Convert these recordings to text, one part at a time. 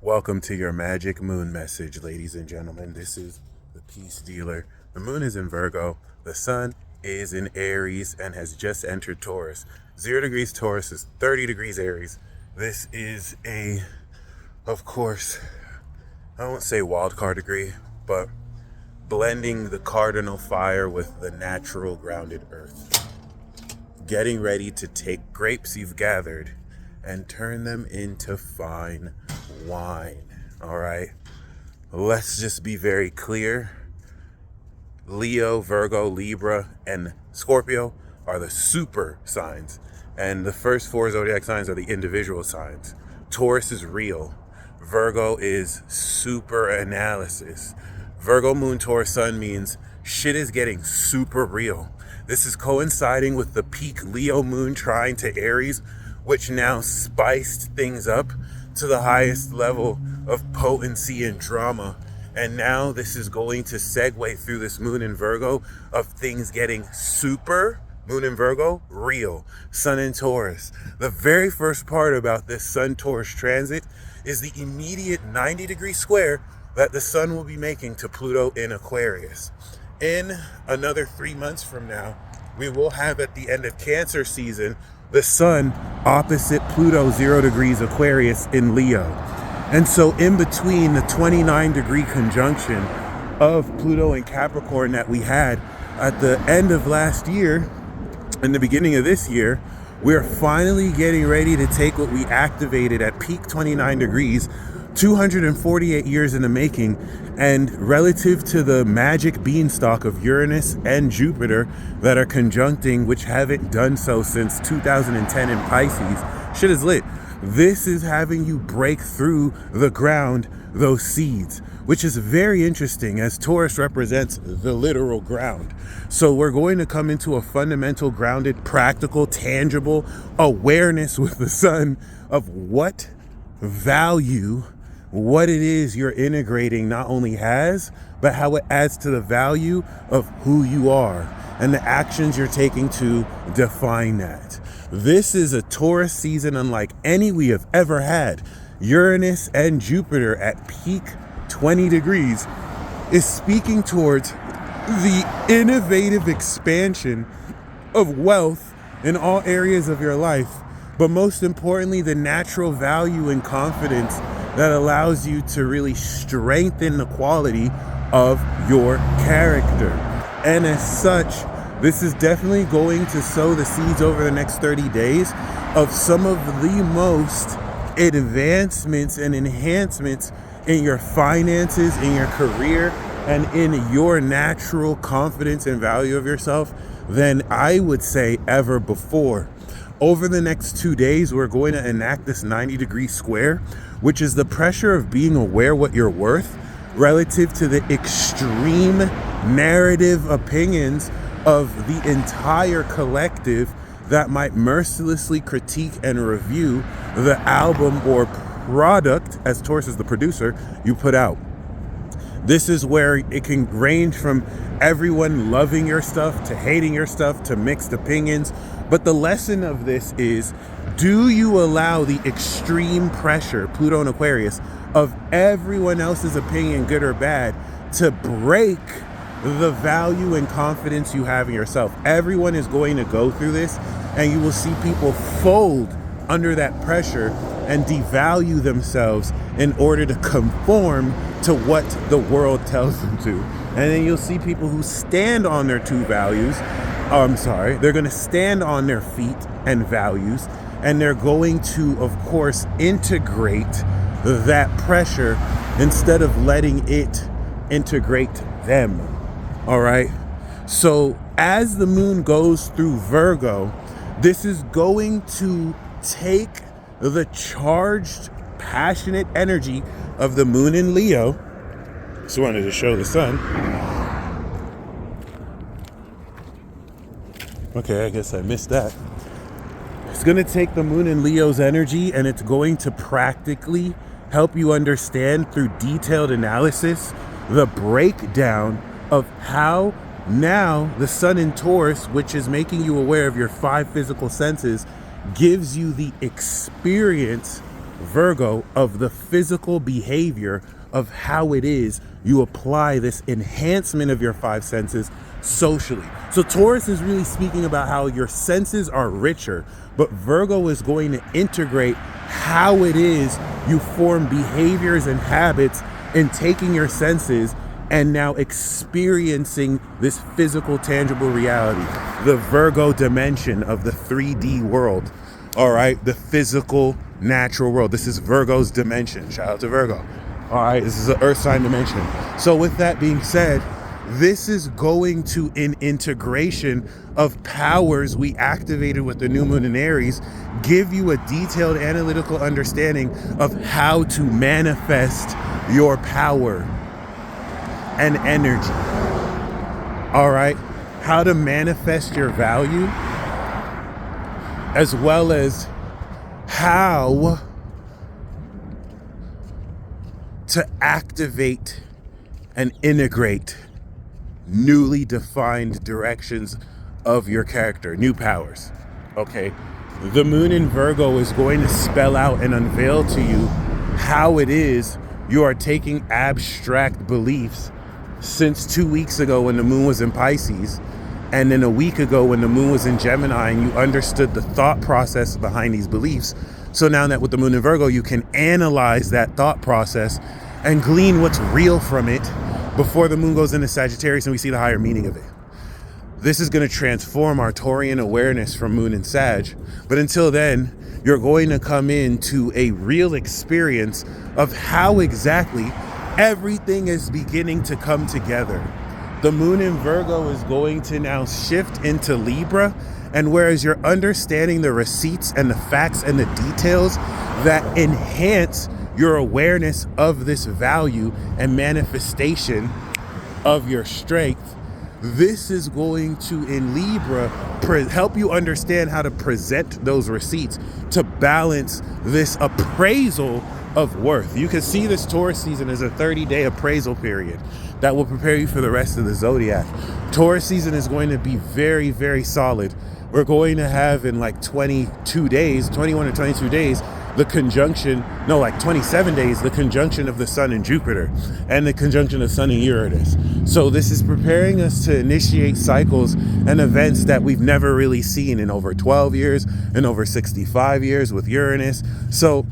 Welcome to your magic moon message, ladies and gentlemen. This is the peace dealer. The moon is in Virgo. The sun is in Aries and has just entered Taurus. 0 degrees Taurus is 30 degrees Aries. This is of course, I won't say wild card degree, but blending the cardinal fire with the natural grounded earth. Getting ready to take grapes you've gathered and turn them into fine wine. All right, let's just be very clear. Leo, Virgo, Libra, and Scorpio are the super signs, and the first 4 zodiac signs are the individual signs. Taurus is real. Virgo is super analysis. Virgo moon, Taurus sun means shit is getting super real. This is coinciding with the peak Leo moon trying to Aries, which now spiced things up to the highest level of potency and drama. And now this is going to segue through this moon in Virgo of things getting super, moon in Virgo, real, sun in Taurus. The very first part about this sun-Taurus transit is the immediate 90-degree square that the sun will be making to Pluto in Aquarius. In another 3 months from now, we will have at the end of Cancer season, the sun opposite Pluto 0 degrees Aquarius in Leo. And so in between the 29-degree conjunction of Pluto and Capricorn that we had at the end of last year and the beginning of this year, we're finally getting ready to take what we activated at peak 29 degrees, 248 years in the making, and relative to the magic beanstalk of Uranus and Jupiter that are conjuncting, which haven't done so since 2010 in Pisces, shit is lit. This is having you break through the ground, those seeds, which is very interesting as Taurus represents the literal ground. So we're going to come into a fundamental, grounded, practical, tangible awareness with the sun of what value, what it is you're integrating not only has, but how it adds to the value of who you are and the actions you're taking to define that. This is a Taurus season unlike any we have ever had. Uranus and Jupiter at peak 20 degrees is speaking towards the innovative expansion of wealth in all areas of your life, but most importantly, the natural value and confidence that allows you to really strengthen the quality of your character. And as such, this is definitely going to sow the seeds over the next 30 days of some of the most advancements and enhancements in your finances, in your career, and in your natural confidence and value of yourself than I would say ever before. Over the next 2 days, we're going to enact this 90-degree square, which is the pressure of being aware what you're worth relative to the extreme narrative opinions of the entire collective that might mercilessly critique and review the album or product, as Taurus is the producer, you put out. This is where it can range from everyone loving your stuff to hating your stuff to mixed opinions. But the lesson of this is, do you allow the extreme pressure, Pluto and Aquarius, of everyone else's opinion, good or bad, to break the value and confidence you have in yourself? Everyone is going to go through this, and you will see people fold under that pressure and devalue themselves in order to conform to what the world tells them to. And then you'll see people who stand on their two values. They're going to stand on their feet and values, and they're going to, of course, integrate that pressure instead of letting it integrate them. All right. So as the moon goes through Virgo, this is going to take the charged, passionate energy of the moon in Leo. Just wanted to show the sun. Okay, I guess I missed that. It's going to take the moon in Leo's energy, and it's going to practically help you understand through detailed analysis the breakdown of how now the sun in Taurus, which is making you aware of your 5 physical senses, gives you the experience Virgo, of the physical behavior of how it is you apply this enhancement of your five senses socially. So Taurus is really speaking about how your senses are richer, but Virgo is going to integrate how it is you form behaviors and habits in taking your senses and now experiencing this physical, tangible reality, the Virgo dimension of the 3D world. All right, the physical, natural world. This is Virgo's dimension. Shout out to Virgo. All right, this is the earth sign dimension. So with that being said, this is going to an integration of powers we activated with the new moon in Aries, give you a detailed analytical understanding of how to manifest your power and energy. All right, how to manifest your value, as well as how to activate and integrate newly defined directions of your character, new powers. Okay, the moon in Virgo is going to spell out and unveil to you how it is you are taking abstract beliefs since 2 weeks ago when the moon was in Pisces, and then a week ago when the moon was in Gemini, and you understood the thought process behind these beliefs. So now that with the moon in Virgo, you can analyze that thought process and glean what's real from it before the moon goes into Sagittarius and we see the higher meaning of it. This is going to transform our Taurian awareness from moon and Sag. But until then, you're going to come into a real experience of how exactly everything is beginning to come together. The moon in Virgo is going to now shift into Libra, and whereas you're understanding the receipts and the facts and the details that enhance your awareness of this value and manifestation of your strength, this is going to, in Libra, help you understand how to present those receipts to balance this appraisal of worth. You can see this Taurus season as a 30-day appraisal period that will prepare you for the rest of the zodiac. Taurus season is going to be very, very solid. We're going to have in like 22 days, 21 or 22 days, the conjunction, no, like 27 days, the conjunction of the Sun and Jupiter and the conjunction of Sun and Uranus. So this is preparing us to initiate cycles and events that we've never really seen in over 12 years and over 65 years with Uranus. So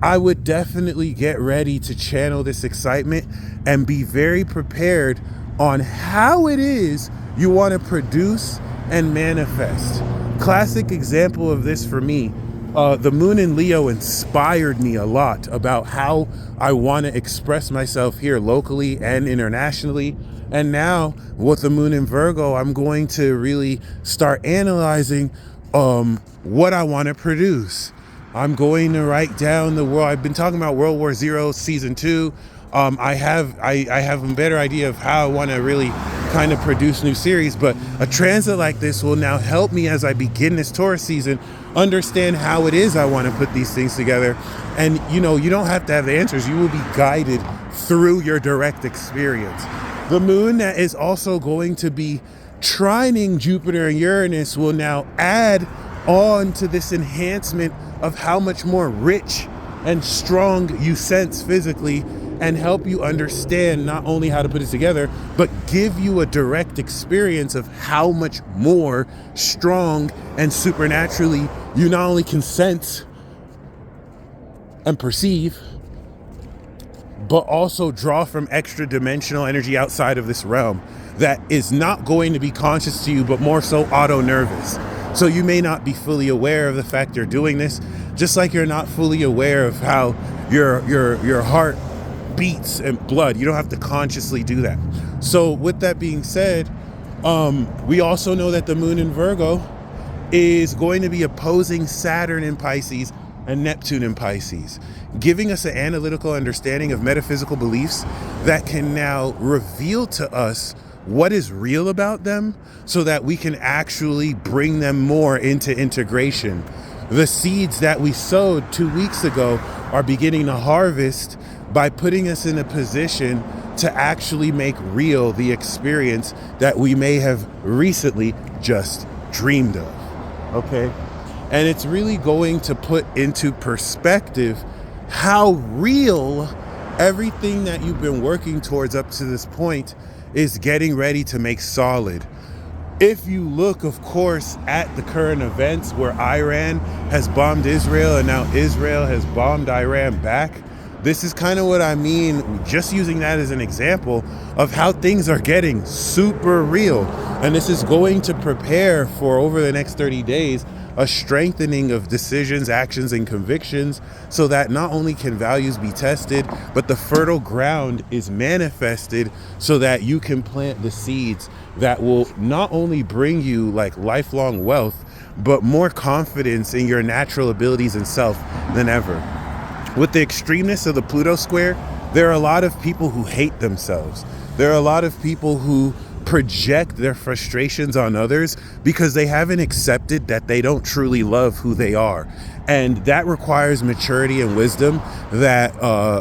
I would definitely get ready to channel this excitement and be very prepared on how it is you want to produce and manifest. Classic example of this for me, the moon in Leo inspired me a lot about how I want to express myself here locally and internationally. And now with the moon in Virgo, I'm going to really start analyzing what I want to produce. I'm going to write down the world. I've been talking about World War Zero season 2. I have a better idea of how I want to really kind of produce new series, but a transit like this will now help me as I begin this Taurus season understand how it is I want to put these things together. And you know, you don't have to have the answers. You will be guided through your direct experience. The moon that is also going to be trining Jupiter and Uranus will now add on to this enhancement of how much more rich and strong you sense physically, and help you understand not only how to put it together, but give you a direct experience of how much more strong and supernaturally you not only can sense and perceive, but also draw from extra dimensional energy outside of this realm that is not going to be conscious to you, but more so auto-nervous. So you may not be fully aware of the fact you're doing this, just like you're not fully aware of how your heart beats and blood. You don't have to consciously do that. So with that being said, we also know that the moon in Virgo is going to be opposing Saturn in Pisces and Neptune in Pisces, giving us an analytical understanding of metaphysical beliefs that can now reveal to us what is real about them so that we can actually bring them more into integration. The seeds that we sowed 2 weeks ago are beginning to harvest by putting us in a position to actually make real the experience that we may have recently just dreamed of. Okay? And it's really going to put into perspective how real everything that you've been working towards up to this point is getting ready to make solid. If you look, of course, at the current events where Iran has bombed Israel and now Israel has bombed Iran back, this is kind of what I mean, just using that as an example of how things are getting super real. And this is going to prepare for, over the next 30 days, a strengthening of decisions, actions, and convictions, so that not only can values be tested, but the fertile ground is manifested so that you can plant the seeds that will not only bring you like lifelong wealth, but more confidence in your natural abilities and self than ever. With the extremeness of the Pluto square, there are a lot of people who hate themselves. There are a lot of people who project their frustrations on others because they haven't accepted that they don't truly love who they are. And that requires maturity and wisdom that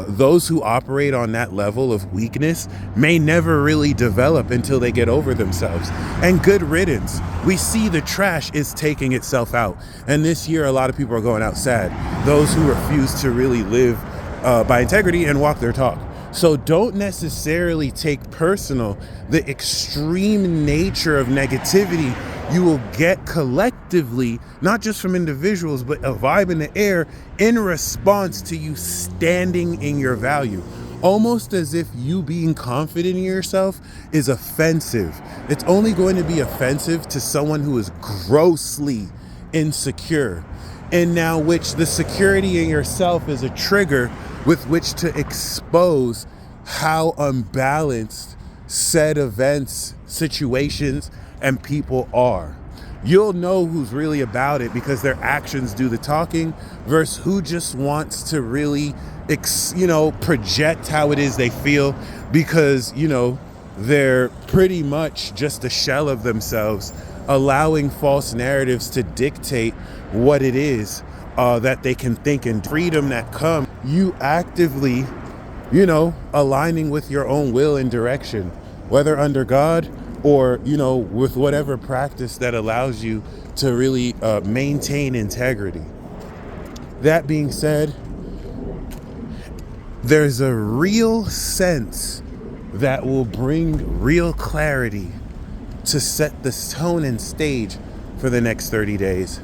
those who operate on that level of weakness may never really develop until they get over themselves. And good riddance. We see the trash is taking itself out. And this year, a lot of people are going out sad. Those who refuse to really live by integrity and walk their talk. So don't necessarily take personal the extreme nature of negativity you will get collectively, not just from individuals, but a vibe in the air in response to you standing in your value. Almost as if you being confident in yourself is offensive. It's only going to be offensive to someone who is grossly insecure, and now which the security in yourself is a trigger with which to expose how unbalanced said events, situations, and people are. You'll know who's really about it because their actions do the talking versus who just wants to really, project how it is they feel because, they're pretty much just a shell of themselves, allowing false narratives to dictate what it is that they can think, and freedom that comes, you actively, aligning with your own will and direction, whether under God or, with whatever practice that allows you to really maintain integrity. That being said, there's a real sense that will bring real clarity to set the tone and stage for the next 30 days.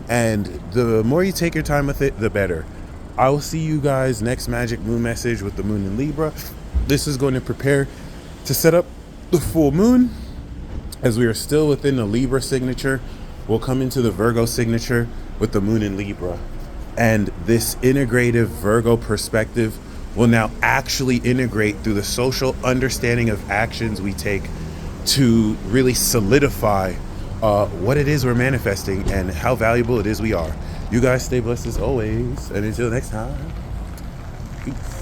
And the more you take your time with it, the better. I will see you guys next Magic Moon message with the moon in Libra. This is going to prepare to set up the full moon. As we are still within the Libra signature, we'll come into the Virgo signature with the moon in Libra. And this integrative Virgo perspective will now actually integrate through the social understanding of actions we take to really solidify what it is we're manifesting and how valuable it is we are. You guys stay blessed as always, and until next time, peace.